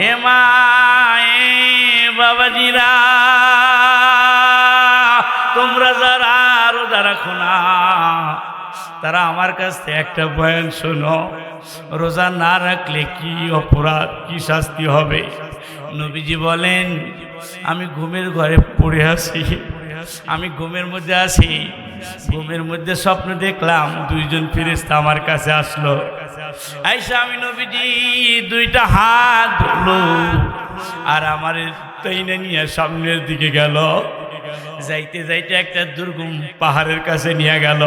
এ মা এ বাবাজিরা, তোমরা যারা রোজা রাখো না তারা আমার কাছ থেকে একটা বয়ান শোনো। রোজা না রাখলে কি অপরাধ, কি শাস্তি হবে? নবীজি বলেন, আমি ঘুমের ঘরে পড়ে আছি, আমি ঘুমের মধ্যে আছি, ঘুমের মধ্যে স্বপ্ন দেখলাম দুইজন ফেরেশতা আমার কাছে আসলো। আইসা আমি নবীজি দুইটা হাত ধরলো আর আমার তাইনা নিয়ে সামনের দিকে গেল। যাইতে যাইতে একটা দুর্গম পাহাড়ের কাছে নিয়ে গেল।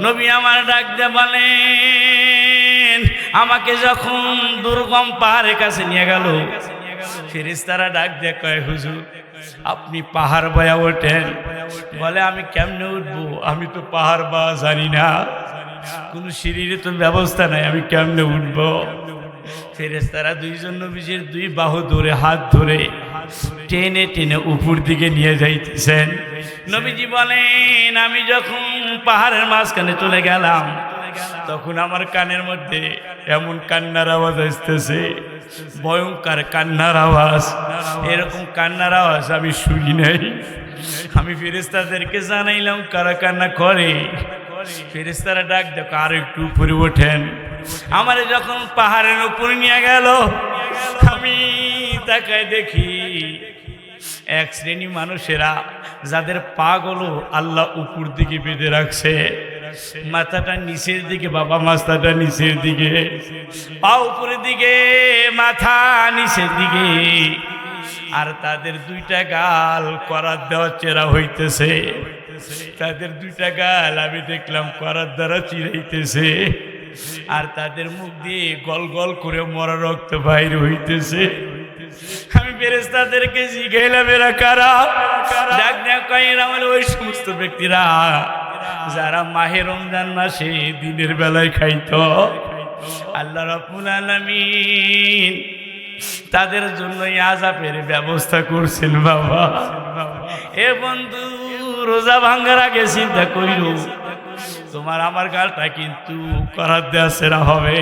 নবী আমার ডাক দিয়ে বলেন, আমাকে যখন দুর্গম পাহাড়ের কাছে নিয়ে গেল, ফেরেশতারা ডাক দিয়ে কয়, হুজুর আপনি পাহাড় বয়া ওঠেন। বলে, আমি কেমনে উঠবো? আমি তো পাহাড় বা জানি না, কোনো সিঁড়ির তো ব্যবস্থা নাই, আমি কেমনে উঠবো? ফেরেশতারা দুইজন নবীজির দুই বাহু ধরে, হাত ধরে টেনে টেনে উপর দিকে নিয়ে যাইতেছেন। নবীজি বলেন, আমি যখন পাহাড়ের মাঝখানে চলে গেলাম, তখন আমার কানের মধ্যে এমন কান্নার আওয়াজ আসতেছে, ভয়ঙ্কর কান্নার আওয়াজ। এরকম কান্নার আওয়াজ আমি শুনি নাই। আমি ফেরেশতাদেরকে জানাইলাম কারা কান্না করে। ফেরেশতারা ডাক দেখো, আর একটু উপরে ওঠেন। আমারে যখন পাহাড়ের উপরে নিয়ে গেল, আমি তাকায় দেখি এক শ্রেণী মানুষেরা, যাদের পাগুলো আল্লাহ উপর দিকে বেঁধে রাখছে, মাথাটা নিচের দিকে, বাবা মাথাটা নিচের দিকে, পা উপরের দিকে, মাথা নিচের দিকে, আর তাদের দুইটা গাল করার দেওয়া চেরা হইতেছে। তাদের দুইটা গাল আমি দেখলাম করার দ্বারা চিরাইতেছে, আর তাদের মুখ দিয়ে গল গল করে মরা রক্ত বাইর হইতেছে। আমি ফেরেশতাদেরকে জিজ্ঞাসা, এরা কারা? ডাক দেয়া কয়, এরা হলো ওই সমস্ত ব্যক্তিরা যারা মাহে রমজান মাসে দিনের বেলায় খাইতো। আল্লাহ রাব্বুল আলামিন তাদের জন্য আযাবের ব্যবস্থা করছেন। বাবা এ বন্ধু, রোজা ভাঙার আগে চিন্তা কইরো, তোমার আমার গালটা কিন্তু করার দেয়া সেরা হবে,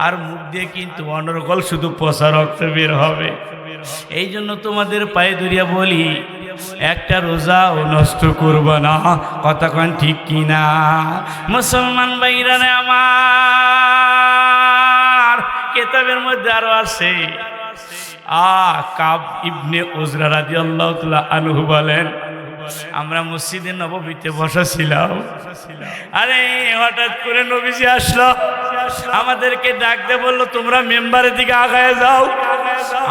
আর মুখ দিয়ে কিন্তু অনর্গল শুধু পচা রক্ত বের হবে। এই জন্য তোমাদের পায়ে ধরিয়া বলি, একটা রোজাও নষ্ট করবা না। কতক্ষণ ঠিক কিনা মুসলমান ভাইরানে আমার? কিতাবের মধ্যে আরো আছে, কাব ইবনে উজরা রাদিয়াল্লাহু তাআলা আনহু বলেন, আমরা মসজিদে নববীতে বসা ছিলাম, আরে হঠাৎ করে নবীজি আসলো, আমাদেরকে ডাক দিয়ে বললো, তোমরা মেম্বারের দিকে আগায় যাও।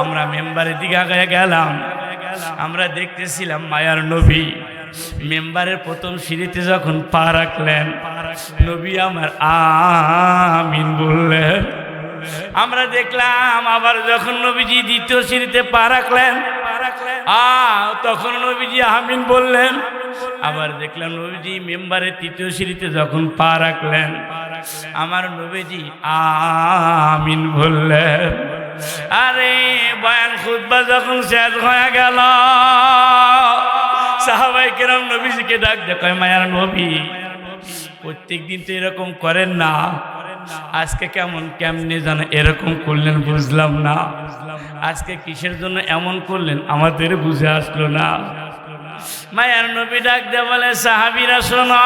আমরা মেম্বারের দিকে আগায় গেলাম। আমরা দেখতেছিলাম মায়ার নবী মেম্বারের প্রথম সিঁড়িতে যখন পা রাখলেন, নবী আমার আমিন বললেন। আমরা দেখলাম আবার যখন নবীজি দ্বিতীয় সিঁড়িতে পা রাখলেন, তখন নবীজি আমিন বললেন। আবার দেখলাম নবীজি মেম্বারের তৃতীয় সিঁড়িতে যখন পা রাখলেন, আমার নবীজি আমিন বললেন। আরে বয়ান খুতবা যখন শেষ হয়ে গেল, সাহাবায়ে কেরাম নবীজিকে ডাক দেয়, মায়ার নবী প্রত্যেক দিন তো এরকম করেন না, আজকে কেমনে যেন এরকম করলেন বুঝলাম না, আজকে কিসের জন্য এমন করলেন আমাদের বুঝে আসলো না। মায়ার নবী ডাক দিয়ে বলে, সাহাবীরা শোনো,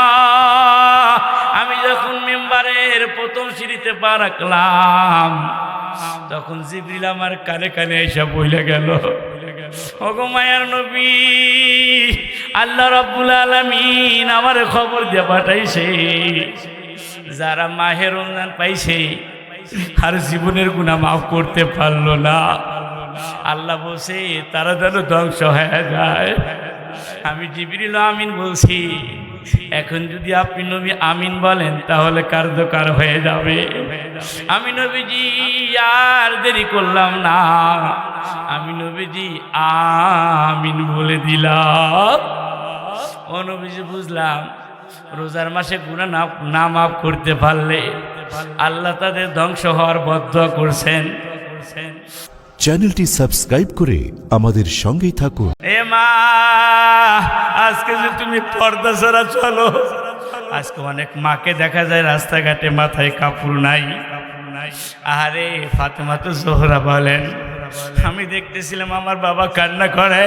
আমি যখন মেম্বারের প্রথম সিঁড়িতে পা রাখলাম, তখন জিবরিল আমার কানে কানে এসে বইলে গেল, ওগো মায়ার নবী, আল্লাহ রাব্বুল আলামিন আমার খবর দিয়ে পাঠাইছে, যারা মাহে রমজান পাইছে আর জীবনের গুনাহ মাফ করতে পারলো না, আল্লাহ বলছে তারা যেন ধ্বংস হয়ে যায়। আমি জিবরিল আমিন বলছি, এখন যদি আপনি নবী আমিন বলেন তাহলে কার্যকর হয়ে যাবে। আমি নবীজি আর দেরি করলাম না, আমি নবীজি আমিন বলে দিলাম। ও নবীজি, বুঝলাম রোজার মাসে গুনাহ না মাফ করতে পারলে আল্লাহ তাদের ধ্বংস হওয়ার বদদোয়া করছেন। চ্যানেলটি সাবস্ক্রাইব করে আমাদের সঙ্গেই থাকুন। এ মা, আজকে যে তুমি পর্দা ছাড়া চলো, আজকে অনেক মাকে দেখা যায় রাস্তাঘাটে মাথায় কাপড় নাই। আরে ফাতেমা তো জোহরা বলেন, আমি দেখতেছিলাম আমার বাবা কান্না করে।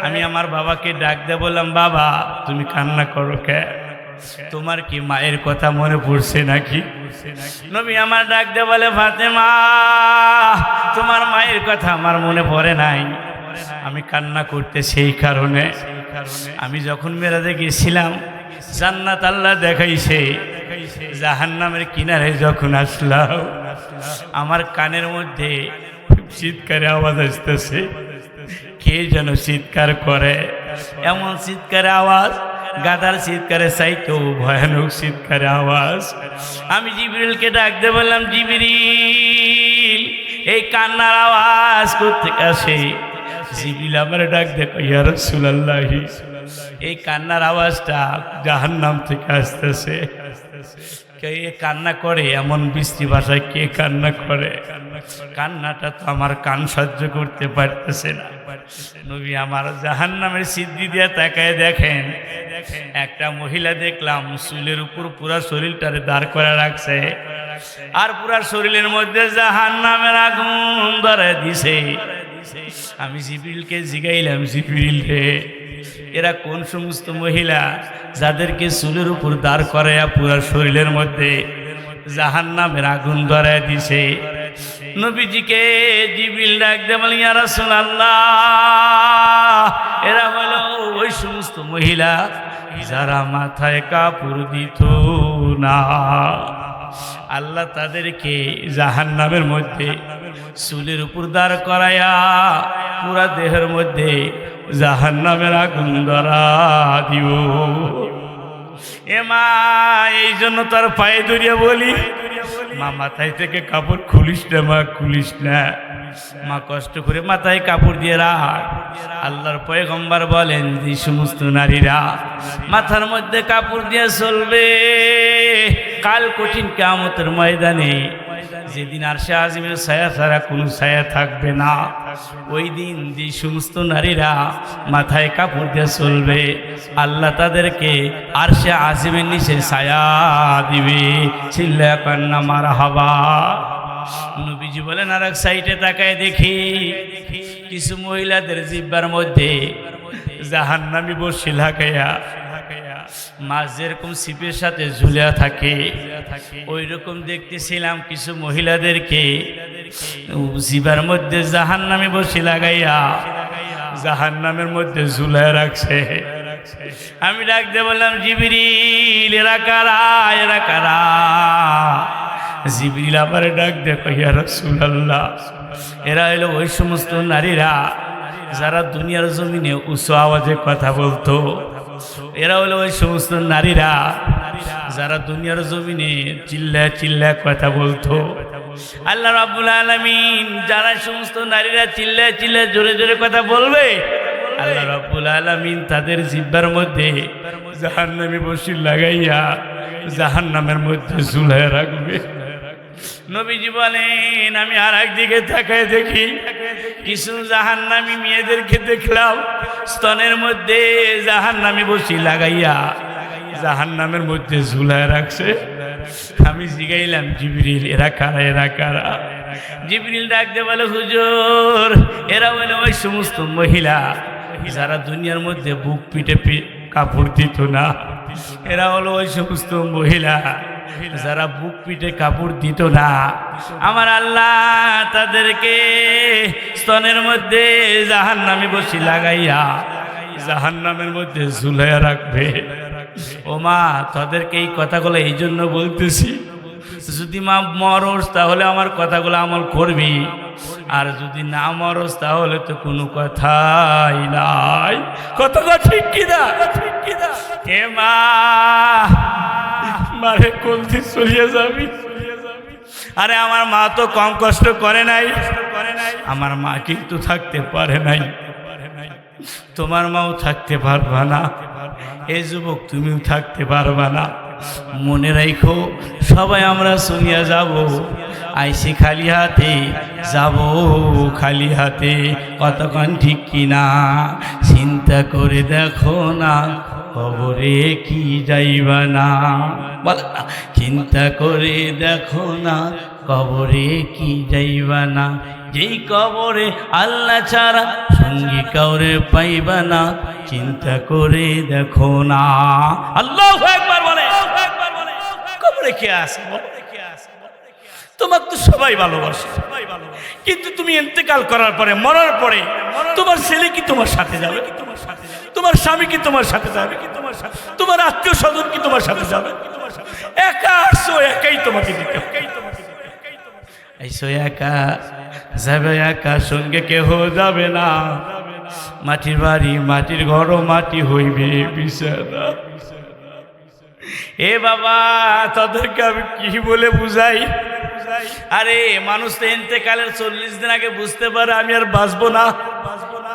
আমি আমার বাবাকে ডাক দিয়ে বললাম, বাবা তুমি কান্না করো কে? তোমার কি মায়ের কথা মনে পড়ছে নাকি? নবী আমার ডাক দিয়ে বলে, ফাতেমা তোমার মায়ের কথা আমার মনে পড়ে নাই। আমি কান্না করতে সেই কারণে, আমি যখন মেরাজে গেছিলাম জান্নাত আল্লাহ দেখাইছে, জাহান্নামের কিনারে যখন আসলাম আমার কানের মধ্যে চিৎকারে আওয়াজ আসতেছে। কে যেন চিৎকার করে, এমন চিৎকারে আওয়াজ, গাদার চিৎকারে চাইতেও ভয়ানক চিৎকারে আওয়াজ। আমি জিবরিলকে ডাক দিয়ে বললাম, জিবরিল এই কান্নার আওয়াজ কোত্থেকে আসে? জিবরিল আমার ডাক দেখো, ইয়া রাসূলুল্লাহ এই কান্নার আওয়াজটা জাহান্নাম থেকে আসতেছে। কে কান্না করে? এমন বৃষ্টি ভাষায় কে কান্না করে? কান্নাটা তো আমার কান সহ্য করতে পারতেছে না। নবী আমার জাহান্নামের সিদ্ধি দিয়ে তাকায় দেখেন, একটা মহিলা দেখলাম চুলের উপর পুরা শরীরটারে দাঁড় করে রাখছে, আর পুরা শরীরের মধ্যে জাহান্নামের আগুন ধরে দিছে। আমি জিবরিলকে জিগাইলাম, জিবরিল রে এরা কোন সমস্ত মহিলা যাদেরকে চুলের উপর দাঁড় করাইয়া পুরা শরীরের মধ্যে জাহান্নামের আগুন ধরায় দিছে? নবীজিকে জিবরিল ডাক দিয়ে বলেন, ইয়া রাসূলুল্লাহ এরা হলো ওই সমস্ত মহিলা যারা মাথায় কাপড় দিত না। আল্লাহ তাদেরকে জাহান্নামের মধ্যে চুলের উপর দাঁড় করাইয়া পুরা দেহের মধ্যে জাহান্নামের আগুন ধরা দিব। এ মা এই জন্য তার পায়ে ধরিয়া বলি, মা মাথায় থেকে কাপড় খুলিস না, মা খুলিস না, মা কষ্ট করে মাথায় কাপড় দিয়ে রাখ। আল্লাহর পয়গম্বর বলেন যে সমস্ত নারীরা মাথার মধ্যে কাপড় দিয়ে চলবে কাল কঠিন কিয়ামতের ময়দানে, যেদিন আরশে আজিমের ছায়া ছাড়া কোনো ছায়া থাকবে না, ওই দিন যে সমস্ত নারীরা মাথায় কাপড় দিয়ে চলবে আল্লাহ তাদেরকে আরশে আজিমের নিচে ছায়া দিবে। চিল্লায়া কান্না মারহাবা। নবীজি বলেন, আর এক সাইডে তাকায় দেখি কিছু মহিলাদের জিহ্বার মধ্যে জাহান্নামী বর্শি লাগাইয়া মাছ যেরকম ছিপের সাথে ঝুলিয়া থাকে ওই রকম দেখতেছিলাম কিছু মহিলাদেরকে জিহ্বার মধ্যে জাহান্নামী বর্শি লাগাইয়া জাহান্নামের মধ্যে ঝুলায় রাখছে। আমি ডাক দিয়ে বললাম, জিবরিল এরা কারা, এরা কারা? জিবরিল আবার ডাক দেখো, ইয়া রাসূলুল্লাহ এরা হলো ওই সমস্ত নারীরা যারা দুনিয়ার জমিনে উচ্চ আওয়াজে কথা বলতো। এরা হলো ওই সমস্ত নারীরা যারা দুনিয়ার জমিনে চিল্লায় চিল্লায় কথা বলতো। আল্লাহ রাব্বুল আলামিন যারা সমস্ত নারীরা চিল্লায় চিল্লায় জোরে জোরে কথা বলবে, আল্লাহ রাব্বুল আলামিন তাদের জিহ্বার মধ্যে জাহান্নামী বর্শি লাগাইয়া জাহান্নামের মধ্যে ঝুলাইয়া রাখবে। নবীজি বলেন, আমি আর একদিকে তাকায় দেখি কিছু জাহান্নামী মেয়েদেরকে দেখলাম স্তনের মধ্যে জাহান্নামী বর্শি লাগাইয়া জাহান্নামের মধ্যে ঝুলায় রাখছে। আমি জিগাইলাম, জিবরিল এরা কারা, এরা কারা? জিবরিল ডাক দিয়ে বলে, হুজুর এরা বলে ওই সমস্ত মহিলা যারা দুনিয়ার মধ্যে বুক পিটে কাপড় দিত না। এরা হলো ওই সমস্ত মহিলা যারা বুক পিটে কাপড় দিত না। আমার আল্লাহ তাদেরকে স্তনের মধ্যে জাহান্নামী বর্শি লাগাইয়া জাহান্নামের মধ্যে ঝুলাইয়া রাখবে। ও মা তাদেরকে এই কথাগুলো এই জন্য বলতেছি, যদি মা মরস তাহলে আমার কথাগুলো আমল করবি, আর যদি না মরস তাহলে তো কোনো কথাই নাই। কথাটা ঠিক কিনা? হে মা, মারে কোনদিন চলিয়ে যাবি? আরে আমার মা তো কম কষ্ট করে নাই, আমার মা কিন্তু থাকতে পারে নাই, তোমার মাও থাকতে পারবা না, এই যুবক তুমিও থাকতে পারবা না। মনে রাখো সবাই আমরা চলিয়া যাব, আইসি খালি হাতে যাব খালি হাতে। কতক্ষণ ঠিক কিনা? চিন্তা করে দেখো না কবরে কি যাইবা না, বল না। চিন্তা করে দেখো না কবরে কি যাইবা না। যেই কবরে আল্লাহ ছাড়া সঙ্গী কাউরে পাইবা না, চিন্তা করে দেখো না। আল্লাহু আকবার বলে। কবরে কে আছে? তোমার তো সবাই ভালোবাসে, কিন্তু তুমি ইন্তেকাল করার পরে, মরার পরে তোমার ছেলে কি তোমার সাথে যাবে? তোমার স্বামী কি তোমার সাথে যাবে? তোমার আত্মীয় স্বজন কি তোমার সাথে যাবে? একা আসছো, একাই তোমাকে দিতে হবে। এইসো একা যাবে, একা সঙ্গে কেহ যাবে না। মাটির বাড়ি, মাটির ঘর, মাটি হইবে বিছানা। এ বাবা, তাদেরকে আমি কি বলে বুঝাই? আরে মানুষ তো ইন্তেকালের 40 দিন আগে বুঝতে পারে আমি আর বাঁচবো না।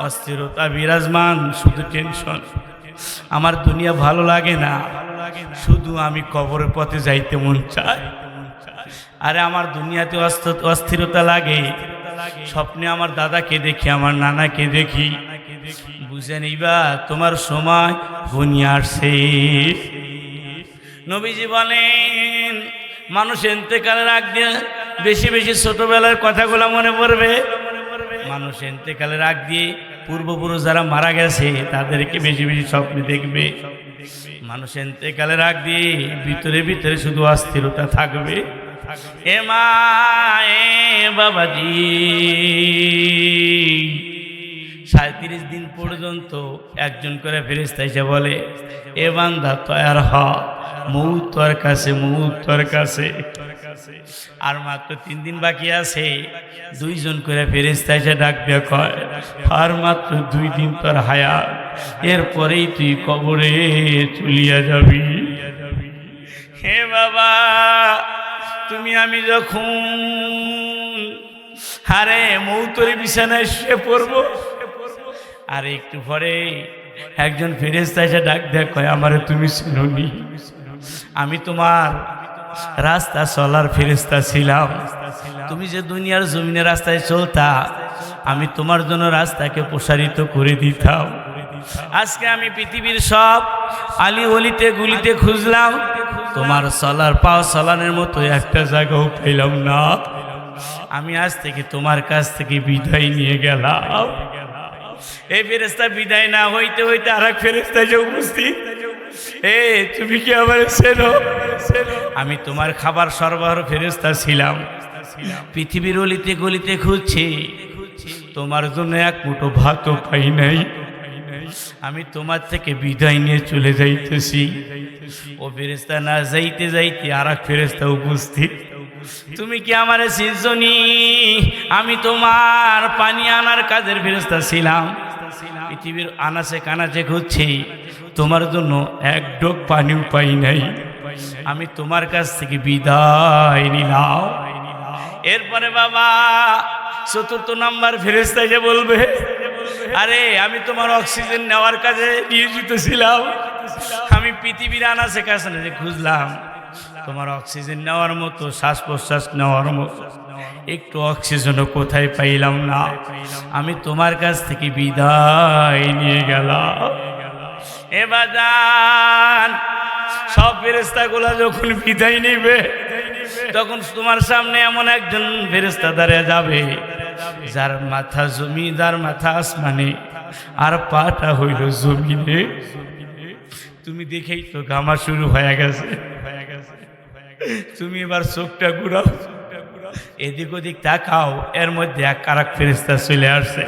অস্থিরতা বিরাজমান, শুধু টেনশন। আমার দুনিয়া ভালো লাগে না, শুধু আমি কবরের পথে যাইতে মন চায়। আরে আমার দুনিয়াতে অস্থিরতা লাগে, স্বপ্নে আমার দাদাকে দেখি, আমার নানাকে দেখি। বুঝে নিবা তোমার সময় ঘনিয়ে আসছে। নবীজি বলেন, মানুষ ইন্তেকালের আগ দিয়ে বেশি বেশি ছোটবেলার কথাগুলো মনে পড়বে। মানুষ ইন্তেকালের আগ দিয়ে পূর্বপুরুষ যারা মারা গেছে তাদেরকে বেশি বেশি স্বপ্নে দেখবে। মানুষ ইন্তেকালের আগ দিয়ে ভিতরে ভিতরে শুধু অস্থিরতা থাকবে। এ মা, এ বাবাজি, 37 দিন পর্যন্ত একজন করে ফেরেশতা এসে বলে, এ বান্দা তয়ার হ, মউত তোর কাছে, মউত তোর কাছে। আর মাত্র 3 দিন বাকি আছে। 2 জন করে ফেরেশতা এসে ডাক দিয়ে কয়, আর মাত্র 2 দিন তোর হায়াত, এরপরেই তুই কবরে চলিয়া যাবি। হে বাবা, তুমি আমি যখন হারে মৌতরি বিছানায় শুয়ে পড়বো, আর একটু পরে একজন ফেরেশতা এসে ডাক দেয়, কয় আমারে তুমি চিনোনি? আমি তোমার রাস্তা চলার ফেরেশতা ছিলাম। তুমি যে দুনিয়ার জমিনে রাস্তায় চলতা, আমি তোমার জন্য রাস্তাকে প্রসারিত করে দিতাম। আজকে আমি পৃথিবীর সব আলি অলিতে গুলিতে খুঁজলাম, তোমার চলার পাও চলানোর মতো একটা জায়গাও পেলাম না। আমি আজ থেকে তোমার কাছ থেকে বিদায় নিয়ে গেলাম। এই ফেরেশতা বিদায় না হইতে হইতে আর এক ফেরেশতা এসে উপস্থিত। এ তুমি কি আমার চেনো? আমি তোমার খাবার সরবরাহ ফেরেশতা ছিলাম, পৃথিবীর অলিতে গলিতে খুঁজছি, তোমার জন্য এক মুঠো ভাতও পাই নাই। আমি তোমার থেকে বিদায় নিয়ে চলে যাইতেছি। ও ফেরেশতা না যাইতে যাইতে আর এক ফেরেশতা উপস্থিত। তুমি কি আমারে চিনছনি? আমি তোমার পানি আনার কাজের ফেরেশতা ছিলাম, পৃথিবীর আনাচে কানাচে খুঁজছি, তোমার জন্য এক ডোক পানিও পাই নাই। আমি তোমার কাছ থেকে বিদায় নিলাম। এরপরে বাবা 4th নাম্বার ফেরেশতা যে বলবে, আরে আমি তোমার অক্সিজেন নেওয়ার কাজে নিয়োজিত ছিলাম, আমি পৃথিবীর আনাচে কানাচে খুঁজলাম, তোমার অক্সিজেন নেওয়ার মতো, শ্বাস প্রশ্বাস নেওয়ার মতো একটু অক্সিজেনও কোথায় পাইলাম না। আমি তোমার কাছ থেকে বিদায় নিয়ে গেলাম। এ বাজান, সব ফেরেশতাগুলা যখন বিদায় নেবে, তখন তোমার সামনে এমন একজন ফেরেশতা দাঁড়িয়ে যাবে, যার মাথা জমি, যার মাথা আসমানে, আর পাটা হইল জমিনে। তুমি দেখেই তো ঘামা শুরু হয়ে গেছে। তুমি এবার চোখটা ঘুরাও, এদিক ওদিক তাকাও, এর মধ্যে আর এক ফেরেশতা চলে আসছে।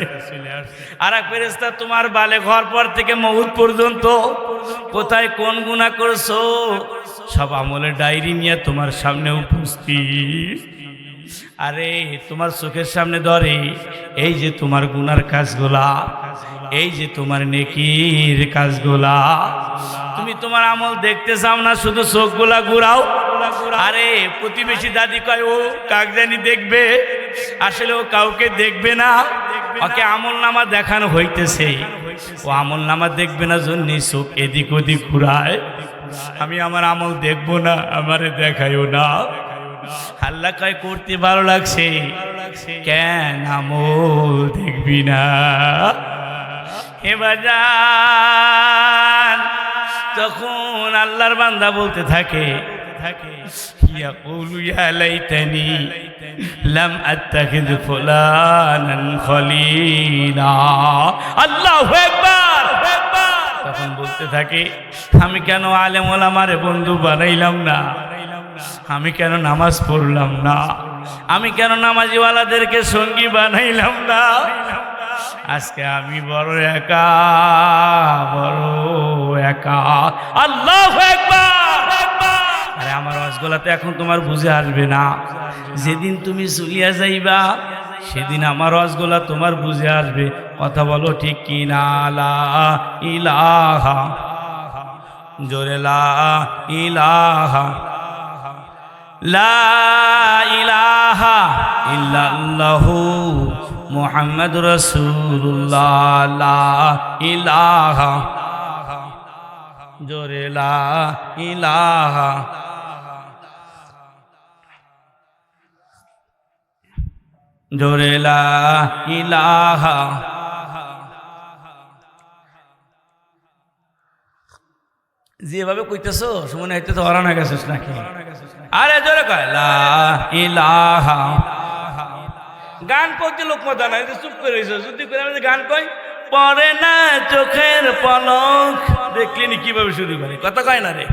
আর এক ফেরেশতা তোমার বালে ঘর পর থেকে মউত পর্যন্ত কোথায় কোন গুনাহ করছো সব আমলের ডায়েরি নিয়ে তোমার সামনে উপস্থিত। আরে তোমার চোখের সামনে ধরে, এই যে তোমার গুনার কাজগুলা, এই যে তোমার নেকির কাজগুলা। তুমি তোমার আমল দেখতে চাও না, শুধু চোখগুলা ঘুরাও। আরে প্রতিবেশী দাদি কয়, ও কাক জানি দেখবে, আসলে ও কাউকে দেখবে না, ওকে আমল নামা দেখানো হইতেছে। ও আমল নামা দেখবে না জন্য চোখ এদিক ওদিক ঘুরায়। আমি আমার আমল দেখবো না, আমারে দেখাইও না। আল্লাহ কয়, করতে ভালো লাগছে, কেন আমল দেখবি না? হে বাজান, তখন আল্লাহর বান্দা বলতে থাকে, ইয়াকুলু ইয়া লাইতানি লাম আত্তাখিয ফুলানান খলিলা। আল্লাহু আকবার। তখন বলতে থাকে, আমি কেন আলেম ওলামারে বন্ধু বানাইলাম না, আমি কেন নামাজ পড়লাম না, আমি কেন নামাজিওয়ালাদেরকে সঙ্গী বানাইলাম না। আজকে আমি বড় একা, বড় একা। আল্লাহু আকবার। আরে আমার ওয়াজগুলাতে এখন তোমার বুঝে আসবে না, যেদিন তুমি চলিয়া যাইবা সেদিন আমার ওয়াজগুলা তোমার বুঝে আসবে। কথা বলো ঠিক কি না? লা ইলাহা, জোরে লা ইলাহা, লা ইলাহা ইল্লাল্লাহু মুহাম্মাদুর রাসূলুল্লাহ। লা ইলাহা, জোরে লা ইলাহা, জোরে লা ইলাহা। যেভাবে কইতেছো মনে হইতে তো হরানা গেছিস নাকি? আরে জোরে কয় লা ইলাহা। গান করতে লোক মজা নাই, চুপ করে রইছো। যদি করে আমি গান কই, পরে না চোখের পলক, দেখলি নি কিভাবে শুরু করে, কথা কয় না রে।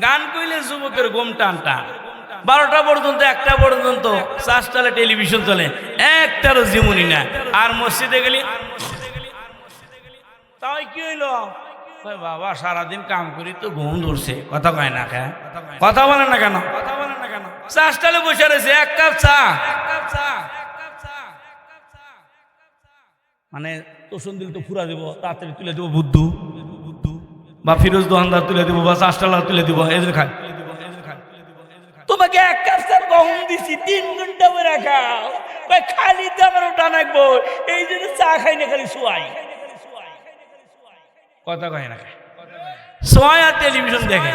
গান কইলে যুবকের ঘুম টান টান, 12টা পর্যন্ত 1টা পর্যন্ত চাষ চলে, টেলিভিশন চলে, একটারও জীবনী না। আর মসজিদে গেলি তাই কি হইলো, বাবা সারাদিন কাম করি তো ঘুম ধরছে, কথা কয় না কেন, কথা বলেন না কেন, কথা বলেন না কেন। চাষ টালে বসে রয়েছে, 1 কাপ চা, মানে তোষণ দিল তো ফুরা দিব, তাড়াতাড়ি তুলে দেবো বুদ্ধু বা ফিরোজ দোকানদার তুলে দিব বা চাষটালা তুলে দিব, এদের খায়। তোমাকে 1 কাপ চা গহম দিছি, 3 ঘন্টা পরে খাও, খালি তো আমার ওটা নাকবো, এই জন্য চা খাই না, খালি শুয়াই, কথা কয় না, সোয়া আর টেলিভিশন দেখে,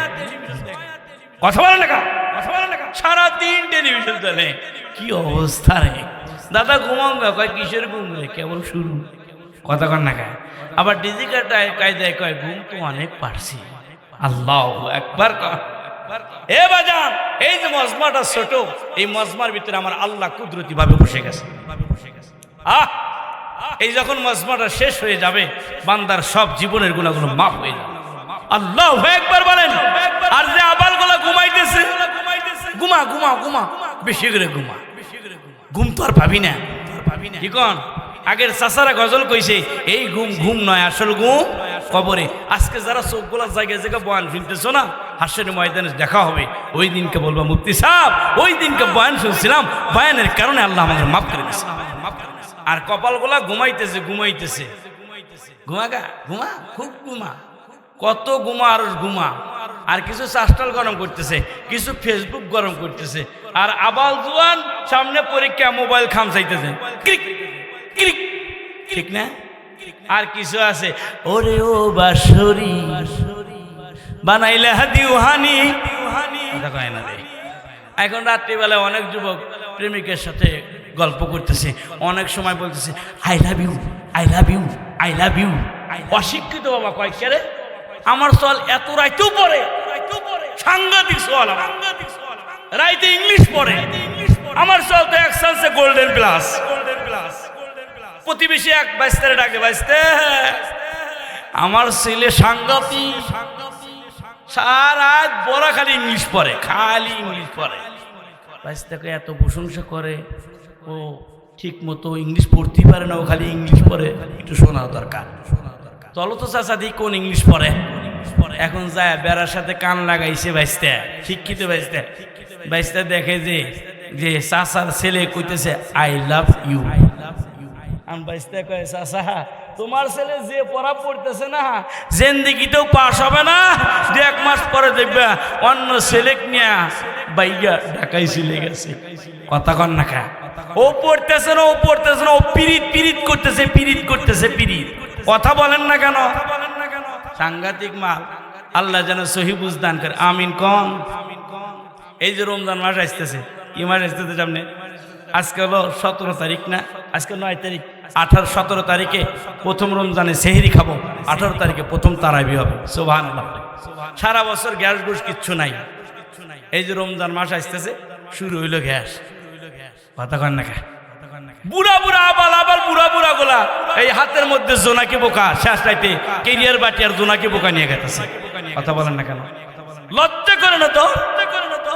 কথা বলে না, কথা বলে না, সারাদিন টেলিভিশন চলে। কি অবস্থা রে দাদা, ঘুমাও গা, কয় কিসের ঘুম রে, কেবল শুরু, কথা কন না খায়। আবার ডিজিটাল কায়দায় কয় ঘুম তো অনেক পারছি। আল্লাহু আকবার। এ বাজান, এই যে মজমাটা ছোট, এই মজমার ভিতরে আমার আল্লাহ কুদরতি ভাবে বসে গেছে। এই যখন মজমাটা শেষ হয়ে যাবে, বান্দার সব জীবনের গুনাহগুলো মাফ হয়ে যাবে। আল্লাহু আকবার বলেন। আর যে আবালগুলো ঘুমাইতেছে, ঘুমা ঘুমা ঘুমা, বেশি করে ঘুমা, ঘুম তো আর পাবি না, কি কন? আগের চাচারা গজল কইছে, এই ঘুম ঘুম নয়, আসল ঘুম কবরে। আজকে যারা চোখগুলার জায়গায় জায়গায় বয়ান শুনতেছো না, হাসের ময়দানে দেখা হবে, ওই দিনকে বলবা মুফতি সাহেব ওই দিনকে বয়ান শুনছিলাম, বয়ানের কারণে আল্লাহ আমাদের মাফ করে দিয়েছে। আর কপালগুলা ঘুমাইতেছে ঘুমাইতেছে, ঘুমাগা ঘুমা, খুব ঘুমা, কত ঘুমা আর ঘুমা। আর কিছু চাষটাল গরম করতেছে, কিছু ফেসবুক গরম করতেছে, আর আবাল জুয়ান সামনে পরীক্ষা, মোবাইল খামচাইতেছে, ক্লিক ক্লিক, ঠিক না? আর কিছু আছে, ওরে ও বাঁশরি বানাইলে দিওহানি, কথা কয় না রে। এখন রাত্রিবেলায় অনেক যুবক প্রেমিকের সাথে গল্প করতেছে, অনেক সময় বলতেছে I love you, I love you, I love you. অশিক্ষিত বাবা কয় কে রে, আমার সওয়াল এত রাইতেও পড়ে, সাংঘাতিক সওয়াল, রাইতে ইংলিশ পড়ে, আমার সওয়াল তো এক চান্সে গোল্ডেন প্লাস। প্রতিবেশী এক বাইস্তারে ডাকে, বাইস্তে আমার ছেলে সাংঘাতিক, সারা বড় খালি ইংলিশ পড়ে, খালি ইংলিশ পড়ে। বাইস্তাকে এত প্রশংসা করে, ও ঠিক মতো ইংলিশ পড়তেই পারে না, ও খালি ইংলিশ পড়ে, একটু শোনা দরকার। চলো তো চাচা দি কোন ইংলিশ পড়ে। এখন যায় বেড়ার সাথে কান লাগাইছে বাইস্তা, শিক্ষিত বাইস্তা, বাইস্তা দেখে যে চাচার ছেলে কইতেছে আই লাভ ইউ। আমি বাইস্তা কয় চাচা তোমার ছেলে যে পড়া পড়তেছে না, জিন্দেগিতেও পাস হবে না, 1 মাস পরে দেখবে অন্য ছেলে নিয়ে বাইয়া ঢাকায় চলে গেছে, কথা কন না খা। ও পড়তেছে না, ও পড়তেছে না, ও পিরিত পিরিত করতেছে, পিরিত করতেছে, পিরিত, কথা বলেন না কেন? সাংঘাতিক মাল। আল্লাহ যেন সহি বুঝদান করে, আমিন কন। এই যে রমজান মাস আসতেছে, কি মাস আসতেছে সামনে? আজকে হলো 17 তারিখ না, আজকে 9 তারিখ, 18 17 তারিখে প্রথম রমজানে সেহরি খাবো, 18 তারিখে প্রথম তারাবি হবে। সুবহানাল্লাহ। সারা বছর গ্যাস গুস কিচ্ছু নাই, এই যে রমজান মাস আসতেছে, শুরু হইল গ্যাস। কথা কন না, বুড়া বুড়া আবার বুড়া বুড়া গোলা এই হাতের মধ্যে জোনাকি পোকা, শেষ রাইতে কেরিয়ার বাটি আর জোনাকি পোকা নিয়ে গেছে। কথা বলেন না কেন? লজ্জা করে না তো?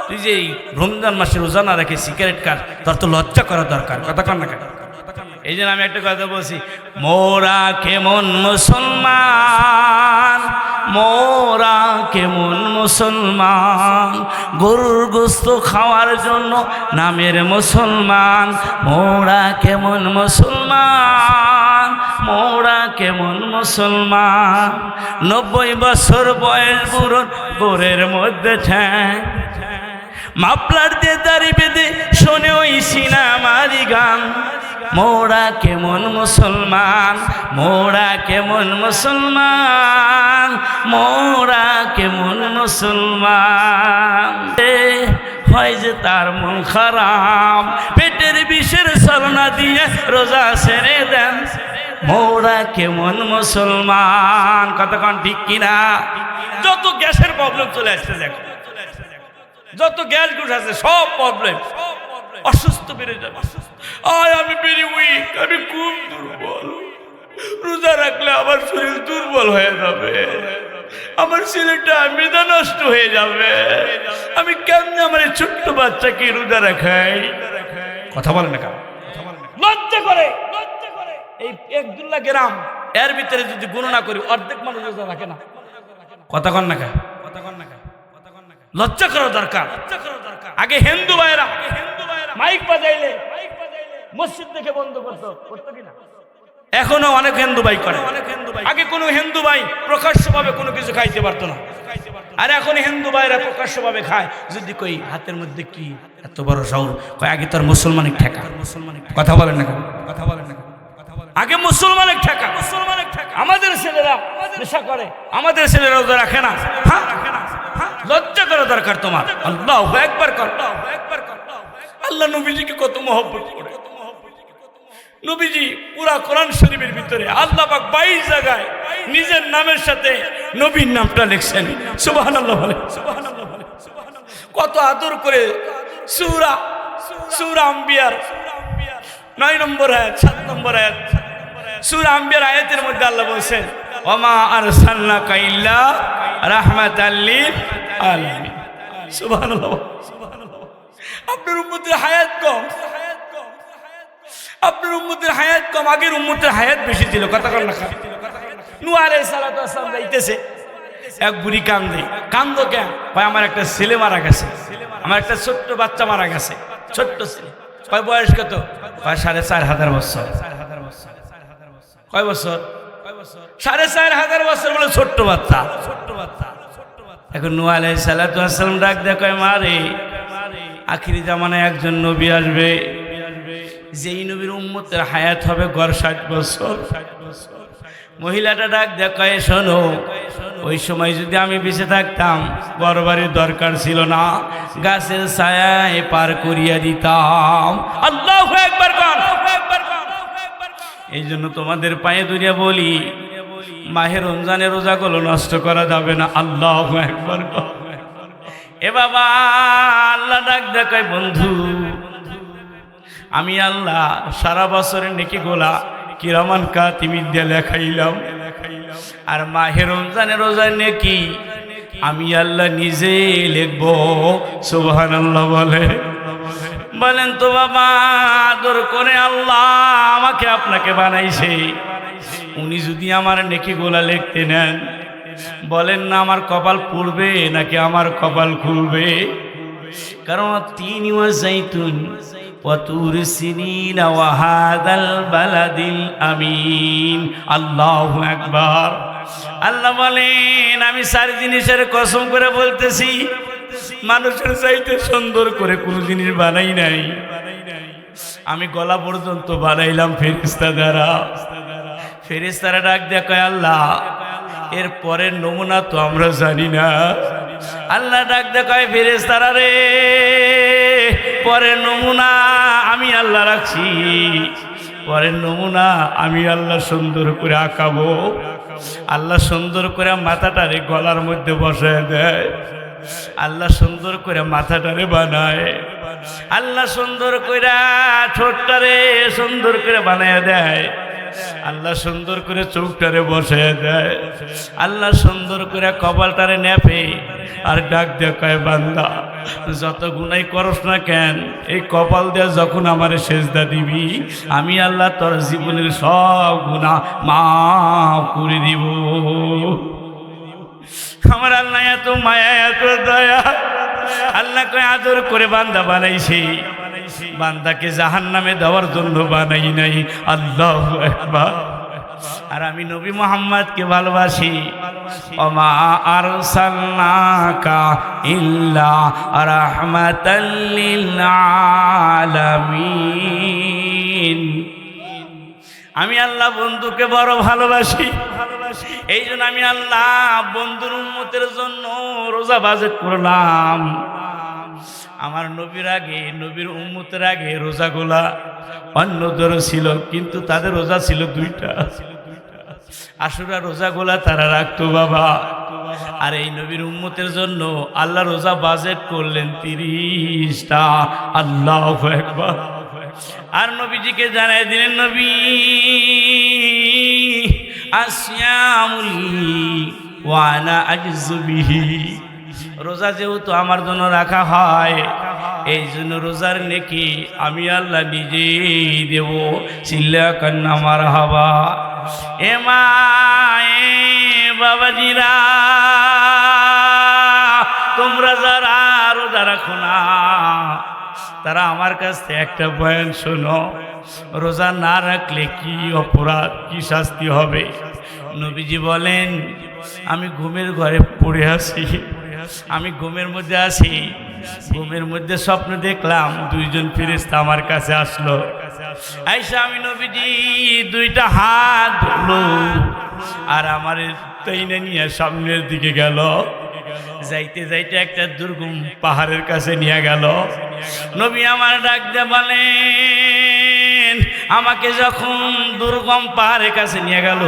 তুই যে এই রমজান মাসে রোজা না রেখে সিগারেট খাস, তোর তো লজ্জা করা দরকার। কথা কন না কেন? এই জন্য আমি একটা কথা বলছি, মোরা কেমন মুসলমান, মোরা কেমন মুসলমান, গরুর গোস্ত খাওয়ার জন্য নামের মুসলমান। মোরা কেমন মুসলমান, মোরা কেমন মুসলমান, 90 বছর বয়স বুড়ো গোরের মধ্যে ঠ্যাং, মাফলার দিয়ে দাড়ি বেঁধে শোনে ওই সিনেমারি গান। মোরা কেমন মুসলমান, মোরা কেমন মুসলমান, মোরা কেমন মুসলমান। হয় যে তার মন খারাপ, পেটের বিষের ছলনা দিয়ে রোজা ছেড়ে দেন। মোরা কেমন মুসলমান। কতক্ষণ ঠিক কিনা? যত গ্যাসের প্রবলেম চলে আসছে, দেখো যত গ্যাস গুস আছে সব প্রবলেম, অসুস্থ বেড়ে যাবে। আমি ভেরি উইক, আমি খুব দুর্বল, রোজা রাখলে আমার শরীর দুর্বল হয়ে যাবে, আমার ছেলেটা মেধা নষ্ট হয়ে যাবে, আমি কেমনে আমার এই ছোট্ট বাচ্চাকে রোজা রাখাই। কথা বলে না, লজ্জা করে। এই 1-2 গ্রাম এর ভিতরে যদি গণনা করি, অর্ধেক মানুষ রোজা রাখে না। কথা কন না, লজ্জা করা দরকার। আগে হিন্দু ভাইরা মাইক বাজাইলে মসজিদ থেকে বন্ধ করতো কিনা? এখনো অনেক হিন্দু ভাই করে। আগে কোনো হিন্দু ভাই প্রকাশ্যভাবে কোনো কিছু খাইতে পারতো না, আর এখন হিন্দু ভাইরা প্রকাশ্যভাবে খায়। যদি কই হাতের মধ্যে কি এত বড় সাউর, কয় আগে তোর মুসলমানের ঠেকা। কথা বলেন না, আগে মুসলমানের ঠেকা। আমাদের ছেলেরা নেশা করে, আমাদের ছেলেরা রোজা রাখে না। লজ্জা করা দরকার তোমার। আল্লাহু আকবার কর। আল্লাহ নবীজিকে কত মহব্বত করে। নবীজি পুরা কোরআন শরীফের ভিতরে আল্লাহ পাক 22 জায়গায় নিজের নামের সাথে নবীর নামটা লিখছেন। সুবহানাল্লাহ বলে, কত আদর করে। সূরা আম্বিয়ার 9 নম্বর আয়াত, 7 নম্বর আয়াত, সূরা আম্বিয়ার আয়াতের মধ্যে আল্লাহ বলেছেন, ওমা আরসালনাকা ইল্লা রাহমাতাল লিল আলামিন। সুবহানাল্লাহ। আপনার উম্মতের হায়াত কম, আপনার উম্মতের হায়াত কম, আগের উম্মতের হায়াত বেশি ছিল। কথা কন না। নূহ আলাইহিস সালাতু ওয়াস সালাম যাইতেছে, এক বুড়ি কান্দে। কান্দো কেন? ভাই আমার একটা ছেলে মারা গেছে, আমার একটা ছোট্ট বাচ্চা মারা গেছে, ছোট্ট ছেলে। কয় বয়স কত? কয় 4500 বছর। কয় বছর? 4500 বছর বলে ছোট্ট বাচ্চা। এখন নূহ আলাইহিস সালাতু ওয়াস সালাম ডাক দেয়, কয় মারে, আখিরি জামানায় একজন নবী আসবে, যেই নবীর উম্মতের হায়াত হবে গড় 60 বছর। মহিলাটা ডাক দেয়, কয় শোনো, ওই সময় যদি আমি বেঁচে থাকতাম বড়বাড়ির দরকার ছিল না, গাছের ছায়ায় পার করিয়া দিতাম। আল্লাহু আকবার কর। এই জন্য তোমাদের পায়ে ধরিয়া বলি, মাহে রমজানের রোজাগুলো নষ্ট করা যাবে না। আল্লাহু আকবার কর। এ বাবা, আল্লাহ ডাক দেয়, কয় বন্ধু, আমি আল্লাহ সারা বছরের নেকি গোলা কিরামান কাতিবিন দিয়ে লেখাইলাম, আর মাহে রমজানের রোজার নেকি আমি আল্লাহ নিজে লিখব। সুবহানাল্লাহ বলেন তো বাবা। আদর করে আল্লাহ আমাকে আপনাকে বানাইছে, উনি যদি আমার নেকি গোলা লিখতে নেন, বলেন না আমার কপাল পুড়বে নাকি আমার কপাল খুলবে? কারণ তিনি ওয়াজাইতুন ওয়াতুর সিনিন ওয়া হাদাল বালাদিল আমিন। আল্লাহু আকবার। আল্লাহ বলেন, আমি 4 জিনিসের কসম করে বলতেছি, মানুষের চাইতে সুন্দর করে কোনো জিনিস বানাই নাই। আমি গলা পর্যন্ত বানাইলাম ফেরেশতা দ্বারা। ফেরেশতারা ডাক দেয়, কয় আল্লাহ এর পরের নমুনা তো আমরা জানি না। আল্লাহ ডাক দেয়, কয় ফেরেশতারা রে, পরের নমুনা আমি আল্লাহ রাখছি, পরের নমুনা আমি আল্লাহ সুন্দর করে আঁকাবো। আল্লাহ সুন্দর করে মাথাটারে গলার মধ্যে বসায় দেয়। আল্লাহ সুন্দর করে মাথাটারে বানায়, আল্লাহ সুন্দর করে ঠোঁটটারে সুন্দর করে বানায় দেয়, আল্লাহ সুন্দর করে চোখটারে বসায় দেয়, আল্লাহ সুন্দর করে কপালটারে নেপে আর ডাক দিয়ে কয় বান্দা যত গুনাই করস না কেন এই কপাল দিয়ে যখন আমার সেজদা দিবি আমি আল্লাহ তোর জীবনের সব গুনাহ মাফ করে দিব। আমার আল্লাহ এত মায়া এত দয়া, আল্লাহ কয় আদর করে বান্দা বানাইছে, বান্দাকে জাহান্নামে দেওয়ার জন্য বানাই নাই। আল্লাহু আকবার। আর আমি নবী মুহাম্মদকে ভালোবাসি। ওমা আরসালনাকা ইল্লা রাহমাতাল লিল আলামিন। আমি আল্লাহ বন্ধুকে বড় ভালোবাসি, এই জন্য আমি আল্লাহ বন্ধুর উম্মতের জন্য রোজা বাজেট করলাম। আমার নবীর আগে নবীর উম্মতের আগে রোজাগুলা অন্যদের ছিল, কিন্তু তাদের রোজা ছিল দুইটা। আশুরা রোজাগুলা তারা রাখতো বাবা, আর এই নবীর উম্মতের জন্য আল্লাহ রোজা বাজেট করলেন 30টা। আল্লাহু আকবার। আর নবীজিকে জানাই দিলেন নবী আসিয়ামুলি ওয়া আনা আজজু বিহি, রোজা যেহেতু আমার জন্য রাখা হয় এই জন্য রোজার নেকি আমি আল্লাহ নিজেই দেব। চিল্লা কান্না মারহাবা। এ মা এ বাবাজিরা, তোমরা যারা রোজা রাখো না তারা আমার কাছ থেকে একটা বয়ান শোনো, রোজা না রাখলে কি অপরাধ কি শাস্তি হবে। নবীজি বলেন আমি ঘুমের ঘরে পড়ে আছি, আমি ঘুমের মধ্যে আছি, ঘুমের মধ্যে স্বপ্ন দেখলাম দুইজন ফেরেশতা আমার কাছে আসলো। আইসা আমি নবীজি দুইটা হাত ধরলো আর আমার তাইনে নিয়ে সামনের দিকে গেল। যাইতে যাইতে একটা দুর্গম পাহাড়ের কাছে নিয়ে গেল। নবী আমার ডাক দিয়ে বলেন আমাকে যখন দুর্গম পাহাড়ের কাছে নিয়ে গেল,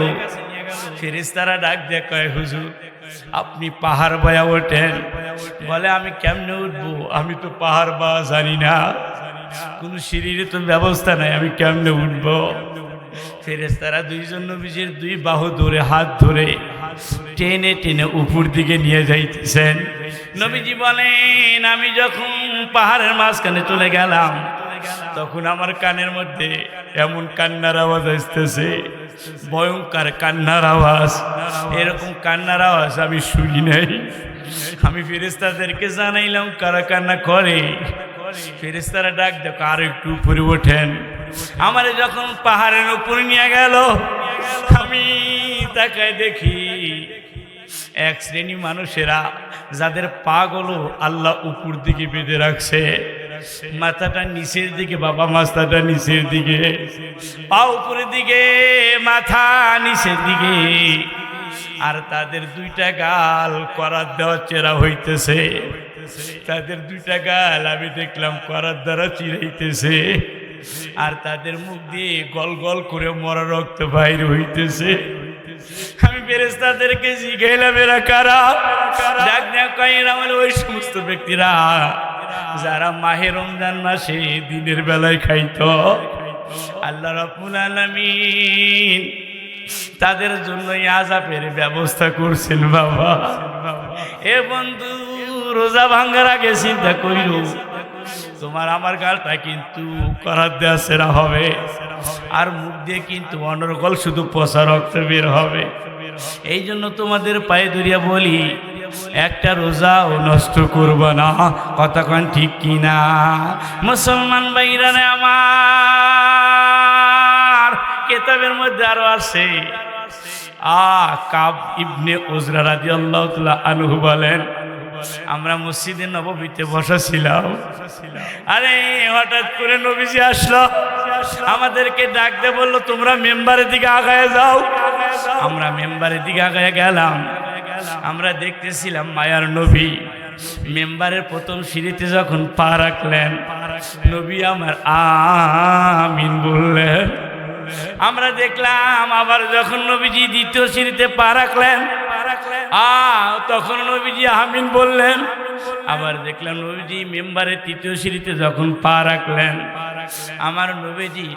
ফেরেশতারা ডাক দিয়ে কয় হুজুর আপনি পাহাড় বয়া ওঠেন। বলে আমি কেমনে উঠবো, আমি তো পাহাড় বা জানি না, কোনো সিঁড়ির তো ব্যবস্থা নাই, আমি কেমনে উঠবো। ফেরেশতারা দুইজন নবীজির দুই বাহু ধরে হাত ধরে টেনে টেনে উপর দিকে নিয়ে যাইতেছেন। নবীজি বলেন আমি যখন পাহাড়ের মাঝখানে চলে গেলাম তখন আমার কানের মধ্যে এমন কান্নার আওয়াজ আসতেছে, ভয়ঙ্কর কান্নার আওয়াজ। এরকম কান্নার আওয়াজ আমি শুনি নাই। আমি ফেরেশতাদেরকে জানাইলাম কারা কান্না করে। ফেরেশতারা ডাক দেখো আর একটু উপরে ওঠেন। আমারে যখন পাহাড়ের উপরে নিয়ে গেল আমি তাকায় দেখি এক শ্রেণী মানুষেরা যাদের পাগুলো আল্লাহ উপর দিকে বেঁধে রাখছে, মাথাটা নিচের দিকে, বাবা মাথাটা নিচের দিকে, পা উপরের দিকে, মাথা নিচের দিকে, আর তাদের দুইটা গাল করার দেওয়া চেরা হইতেছে। তাদের দুইটা গাল আমি দেখলাম করার দ্বারা চিরাইতেছে, আর তাদের মুখ দিয়ে গল গল করে মরা রক্ত বাইর হইতেছে। আমি ফেরেশতাদেরকে জিজ্ঞাসা এরা কারা? ডাক দেয়া কয় এরা হলো ওই সমস্ত ব্যক্তিরা যারা মাহে রমজান মাসে দিনের বেলায় খাইতো। আল্লাহ রাব্বুল আলামিন তাদের জন্য আযাবের ব্যবস্থা করছেন। বাবা এ বন্ধু রোজা ভাঙার আগে চিন্তা কইরো তোমার আমার গালটা কিন্তু করার দেয়া সেরা হবে, আর মুখ দিয়ে কিন্তু অনর্গল শুধু পচা রক্ত বের হবে। এই জন্য তোমাদের পায়ে ধরিয়া বলি একটা রোজাও নষ্ট করবা না। কতক্ষণ ঠিক কিনা মুসলমান ভাইরা? আমার কিতাবের মধ্যে আরো আছে কাব ইবনে উজরা রাদিয়াল্লাহু তাআলা আনহু বলেন আমরা মসজিদে নববীতে বসা ছিলাম, আরে হঠাৎ করে নবীজি আসলো, আমাদেরকে ডাক দিয়ে বললো তোমরা মেম্বারের দিকে আগায় যাও। আমরা মেম্বারের দিকে আগায় গেলাম। আমরা দেখতেছিলাম মায়ার নবী মেম্বারের প্রথম সিঁড়িতে যখন পা রাখলেন, নবী আমার আমিন বললেন। আমরা দেখলাম আবার যখন নবীজি দ্বিতীয় সিঁড়িতে পা রাখলেন তখন নবীজি আমিন বললেন। আবার দেখলাম নবীজি মেম্বারে তৃতীয় সিঁড়িতে যখন পা রাখলেন আমার নবীজি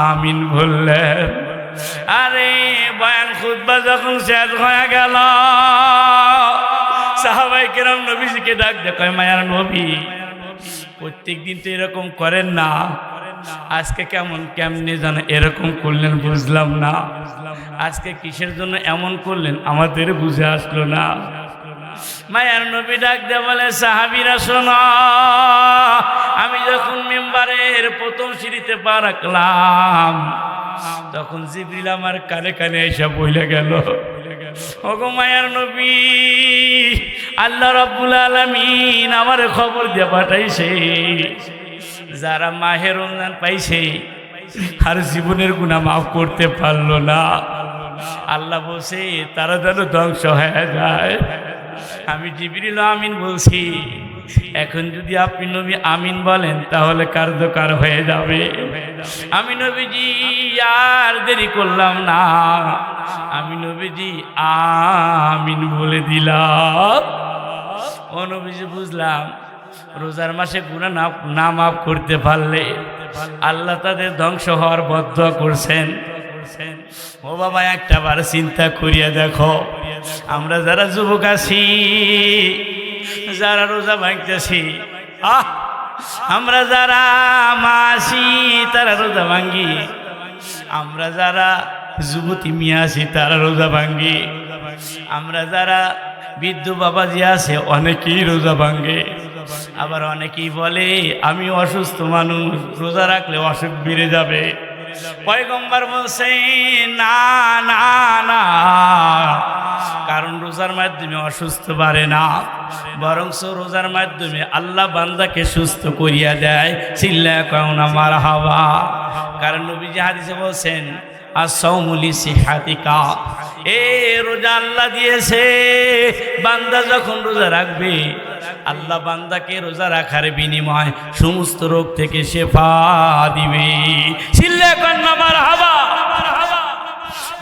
আমিন বললেন। আরে বয়ান খুতবা যখন শেষ হয়ে গেল সাহাবায়ে কেরাম নবীজিকে ডাক দেখায়, মায়ার নবী প্রত্যেক দিন তো এরকম করেন না, আজকে কেমনে যেন এরকম করলেন বুঝলাম না, আজকে কিসের জন্য এমন করলেন আমাদের বুঝে আসলো না। মায়ার নবী ডাক দিয়ে বলে, সাহাবীরা শোনো, আমি যখন মেম্বারের প্রথম সিঁড়িতে পা রাখলাম তখন জিবরিল আমার কানে কানে এসে বইলে গেল, ওগো মায়ার নবী, আল্লাহ রাব্বুল আলামিন আমার খবর দিয়ে পাঠাইছে যারা মাহে রমজান পাইছে আর জীবনের গুনাহ মাফ করতে পারলো না, আল্লাহ বলছে তারা যেন ধ্বংস হয়ে যায়। আমি জিবরিল আমিন বলছি, এখন যদি আপনি নবী আমিন বলেন তাহলে কার্যকর হয়ে যাবে। আমি নবীজি আর দেরি করলাম না, আমি নবীজি আমিন বলে দিলাম। ও নবীজি বুঝলাম রোজার মাসে গুনাহ না মাফ করতে পারলে আল্লাহ তাদের ধ্বংস হওয়ার বদদোয়া করছেন। ও বাবা একটা বার চিন্তা করিয়া দেখো, আমরা যারা যুবক আছি, যারা রোজা ভাঙতেছি, আমরা যারা মাসি তারা রোজা ভাঙ্গি, আমরা যারা যুবতী মিয়া আছি তারা রোজা ভাঙ্গি, আমরা যারা বৃদ্ধ বাবাজি আছে অনেকেই রোজা ভাঙ্গে। আবার অনেকেই বলে আমি অসুস্থ মানুষ, রোজা রাখলে অসুখ বেড়ে যাবে। পয়গম্বর বলছেন না না না, কারণ রোজার মাধ্যমে অসুস্থ পারে না, বরং রোজার মাধ্যমে আল্লাহ বান্দাকে সুস্থ করিয়া দেয়। চিল্লা কাউনা মারহাবা। কারণ নবীজি হাদিসে বলছেন as-sawmu li-sihhatika, রোজা আল্লাহ দিয়েছে, বান্দা যখন রোজা রাখবে আল্লাহ বান্দাকে রোজা রাখার বিনিময় সমস্ত রোগ থেকে শেফা দিবে। চিল্লা কান্না মারহাবা।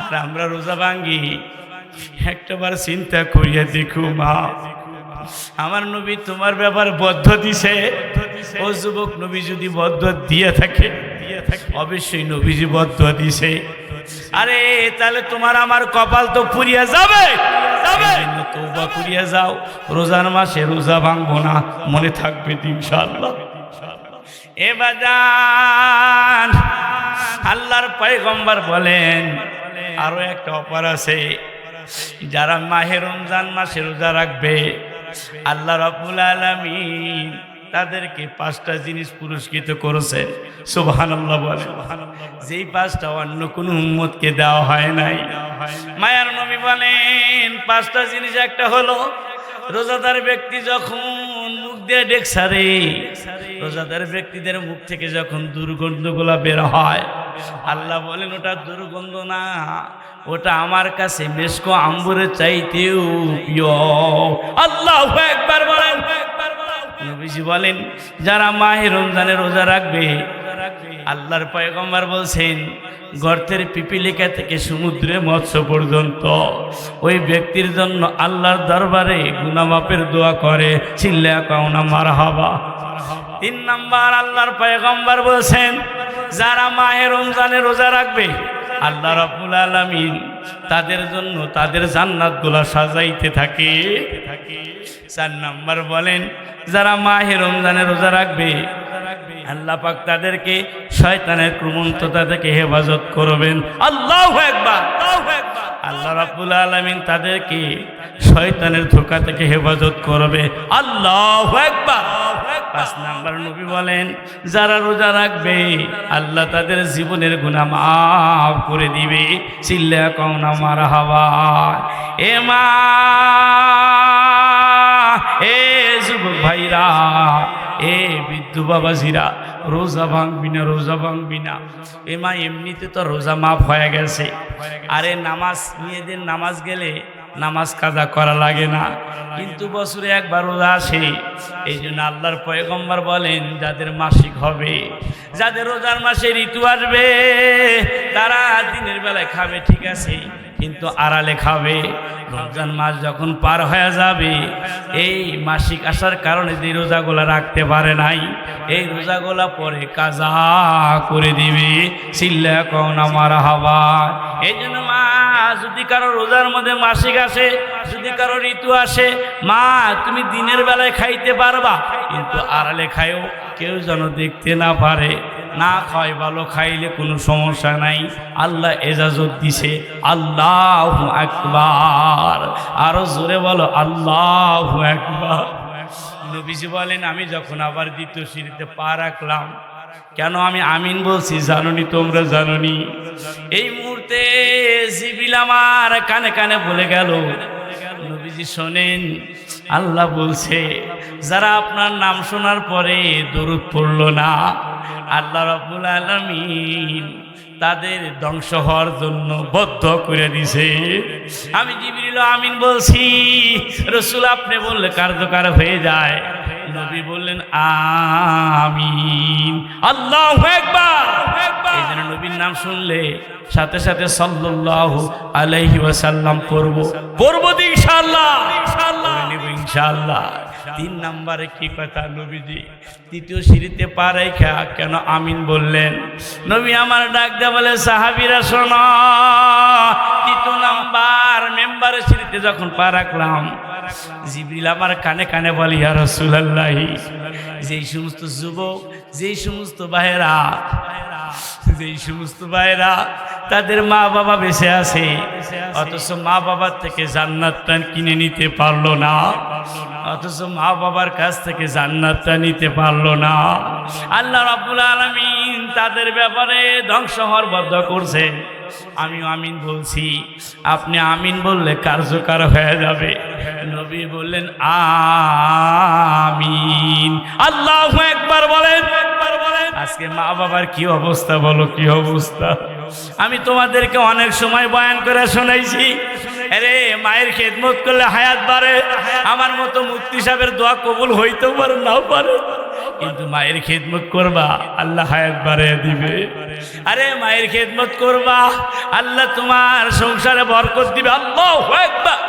আর আমরা রোজা ভাঙ্গি, একটাবার চিন্তা করিয়া দেখো মা, আমার নবী তোমার ব্যাপার বদ্ধ দিছে। ও যুবক, নবী যদি বদ্ধ দিয়ে থাকে অবশ্যই নবীজি বদ্ধ দিছে। আরে তাহলে তোমার আমার কপাল তো পুড়িয়া যাবে, তওবা করিয়া যাও, রোজার মাসে রোজা ভাঙবো না, মনে থাকবে ইনশাআল্লাহ। এ বাজান, আল্লাহর পয়গম্বর বলেন আরো একটা অফার আছে, যারা মাহে রমজান মাসে রোজা রাখবে আল্লাহ রাব্বুল আলামিন তাদেরকে 5টা জিনিস পুরস্কৃত করেছেন। সুবহানাল্লাহ বলেন, যেই 5টা অন্য কোনো উম্মতকে দেওয়া হয় নাই। মায়ার নবী বলেন 5টা জিনিস, একটা হলো রোজাদার ব্যক্তি যখন মুখ দিয়ে ডেক সারে, রোজাদার ব্যক্তিদের মুখ থেকে যখন দুর্গন্ধগুলা বের হয় আল্লাহ বলেন ওটা দুর্গন্ধ না, ওটা আমার কাছে মেশকো আম্বরের চাইতেও প্রিয়। আল্লাহু আকবার বলেন। নবীজি বলেন যারা মাহে রমজানে রোজা রাখবে আল্লাহর পয়গম্বর বলছেন গর্তের পিপিলিকা থেকে সমুদ্রে মৎস্য পর্যন্ত ওই ব্যক্তির জন্য আল্লাহর দরবারে গুনাহ মাফের দোয়া করে। চিল্লা কাউনা মারহাবা। 3 নাম্বার, আল্লাহর পয়গম্বর বলছেন যারা মাহে রমজানে রোজা রাখবে আল্লাহ রাব্বুল আলামিন তাদের জন্য তাদের জান্নাতগুলো সাজাইতে থাকে। 4 নাম্বার বলেন যারা মাহে রমজানে রোজা রাখবে আল্লাহ পাক তাদেরকে শয়তানের ক্রমন্ততা থেকে হেফাজত করবেন। আল্লাহু আকবার। আল্লাহ রাব্বুল আলামিন তাদেরকে শয়তানের ধোঁকা থেকে হেফাজত করবে। আল্লাহু আকবার। 5 নাম্বার নবী বলেন যারা রোজা রাখবে আল্লাহ তাদের জীবনের গুনাহ মাফ করে দিবে। চিল্লা কাউনা মারহাবা। এ মা, এ যুবক ভাইরা, এ বৃদ্ধ বাবাজিরা, রোজা ভাঙবি না, রোজা ভাঙবি না। এ মা, এমনিতে তো রোজা মাফ হয়ে গেছে, আরে নামাজ মেয়েদের নামাজ গেলে নামাজ কাজা করা লাগে না, কিন্তু বছরে একবার রোজা আসে। এই জন্য আল্লাহর পয়গম্বর বলেন, যাদের মাসিক হবে, যাদের রোজার মাসে ঋতু আসবে, তারা দিনের বেলায় খাবে ঠিক আছে, কিন্তু আড়ালে খাবে। রমজান মাস যখন পার হয়ে যাবে, এই মাসিক আসার কারণে যে রোজাগুলা রাখতে পারে নাই, এই রোজাগুলা পরে কাজা করে দিবে। সিল্লা কওন আমার হাওয়া। এই জন্য মা, যদি কারো রোজার মধ্যে মাসিক আসে, যদি কারো ঋতু আসে, মা তুমি দিনের বেলায় খাইতে পারবা, কিন্তু আড়ালে খায়ও, কেউ যেন দেখতে না পারে। না খায় ভালো, খাইলে কোনো সমস্যা নাই, আল্লাহ এজাজত দিছে। আল্লাহু আকবার, আরো জোরে বলো আল্লাহু আকবার। নবীজি বলেন, আমি যখন আবার দ্বিতীয় সিঁড়িতে পা রাখলাম, কেন আমি আমিন বলছি জানোনি? তোমরা জানোনি? এই মুহূর্তে জিবরিল আমার কানে কানে বলে গেল, নবীজি শোনেন, আল্লাহ বলছে, যারা আপনার নাম শোনার পরে দরুদ পড়ল না, আল্লাহ রাব্বুল আলামিন তাদের ধ্বংস হওয়ার জন্য বদ্ধ করে দিছে। আমি জিবরিল আমিন বলছি, রাসূল আপনি বললে কার্যকর হয়ে যায়। নবী বললেন আমিন, আল্লাহু আকবার। এই জন্য নবীর নাম শুনলে সাথে সাথে সাল্লাল্লাহু আলাইহি ওয়াসাল্লাম পড়বো ইনশাআল্লাহ, ইনশাআল্লাহ। 3 নম্বরে কি কথা, নবীজি তৃতীয় সিঁড়িতে পা রেখা কেন আমিন বললেন? নবী আমার ডাক দেয়া বলে, সাহাবীরা শোনো, তৃতীয় নাম্বার মেম্বারের সিঁড়িতে যখন পা রাখলাম, জিবরিল আমার কানে কানে বলে, ইয়া রাসূলুল্লাহ, যেই সমস্ত যুবক, যেই সমস্ত ভাইরা তাদের মা বাবা বেঁচে আছে, অথচ মা বাবার থেকে জান্নাতটা কিনে নিতে পারলো না, অথচ মা বাবার কাছ থেকে জান্নাতটা নিতে পারলো না, আল্লাহ রাব্বুল আলামিন তাদের ব্যাপারে ধ্বংস হওয়ার বদ্ধ করছে। আমিও আমিন বলছি, আপনি আমিন বললে কার্যকর হয়ে যাবে। নবী বললেন আমিন, আল্লাহু আকবার বলেন। আজকে মা বাবার কি অবস্থা বলো, কি অবস্থা? আমি তোমাদেরকে অনেক সময় বয়ান করে শোনাইছি, আরে মায়ের খেদমত করলে হায়াত বাড়ে। আমার মতো মুফতি সাহেবের দোয়া কবুল হইতেও পারে, নাও পারে, কিন্তু মায়ের খেদমত করবা, আল্লাহ হায়াত বাড়িয়ে দিবে। আরে মায়ের খেদমত করবা, আল্লাহ তোমার সংসারে বরকত দিবে। আল্লাহু আকবার।